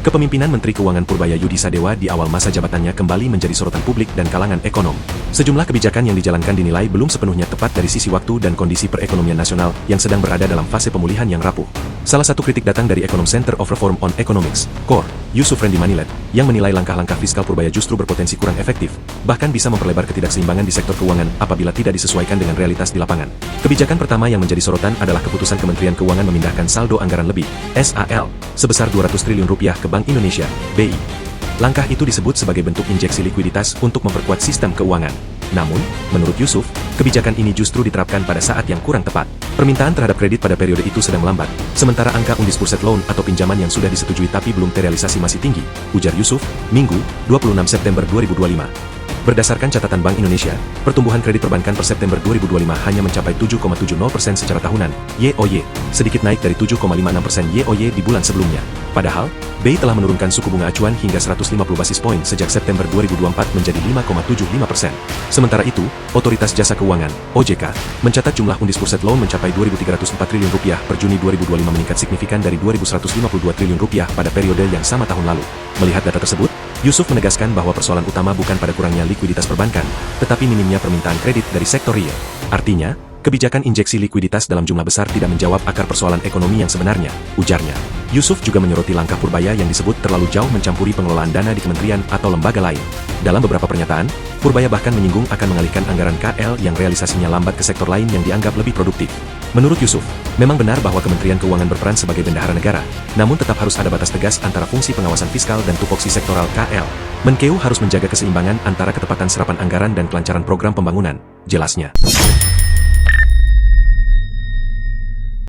Kepemimpinan Menteri Keuangan Purbaya Yudi Sadewa di awal masa jabatannya kembali menjadi sorotan publik dan kalangan ekonom. Sejumlah kebijakan yang dijalankan dinilai belum sepenuhnya tepat dari sisi waktu dan kondisi perekonomian nasional yang sedang berada dalam fase pemulihan yang rapuh. Salah satu kritik datang dari ekonom Center of Reform on Economics, CORE, Yusuf Rendy Manilet, yang menilai langkah-langkah fiskal Purbaya justru berpotensi kurang efektif, bahkan bisa memperlebar ketidakseimbangan di sektor keuangan apabila tidak disesuaikan dengan realitas di lapangan. Kebijakan pertama yang menjadi sorotan adalah keputusan Kementerian Keuangan memindahkan saldo anggaran lebih, SAL, sebesar 200 triliun rupiah ke Bank Indonesia, BI. Langkah itu disebut sebagai bentuk injeksi likuiditas untuk memperkuat sistem keuangan. Namun, menurut Yusuf, kebijakan ini justru diterapkan pada saat yang kurang tepat. Permintaan terhadap kredit pada periode itu sedang melambat, sementara angka undisbursed loan atau pinjaman yang sudah disetujui tapi belum terrealisasi masih tinggi, ujar Yusuf, Minggu, 26 September 2025. Berdasarkan catatan Bank Indonesia, pertumbuhan kredit perbankan per September 2025 hanya mencapai 7,70% secara tahunan, YoY, sedikit naik dari 7,56% YoY di bulan sebelumnya. Padahal, BI telah menurunkan suku bunga acuan hingga 150 basis poin sejak September 2024 menjadi 5,75%. Sementara itu, Otoritas Jasa Keuangan, OJK, mencatat jumlah undisbursed loan mencapai 2.304 triliun rupiah per Juni 2025 meningkat signifikan dari 2.152 triliun rupiah pada periode yang sama tahun lalu. Melihat data tersebut, Yusuf menegaskan bahwa persoalan utama bukan pada kurangnya likuiditas perbankan, tetapi minimnya permintaan kredit dari sektor real. Artinya, kebijakan injeksi likuiditas dalam jumlah besar tidak menjawab akar persoalan ekonomi yang sebenarnya, ujarnya. Yusuf juga menyoroti langkah Purbaya yang disebut terlalu jauh mencampuri pengelolaan dana di kementerian atau lembaga lain. Dalam beberapa pernyataan, Purbaya bahkan menyinggung akan mengalihkan anggaran KL yang realisasinya lambat ke sektor lain yang dianggap lebih produktif. Menurut Yusuf, memang benar bahwa Kementerian Keuangan berperan sebagai bendahara negara, namun tetap harus ada batas tegas antara fungsi pengawasan fiskal dan tupoksi sektoral KL. Menkeu harus menjaga keseimbangan antara ketepatan serapan anggaran dan kelancaran program pembangunan, jelasnya.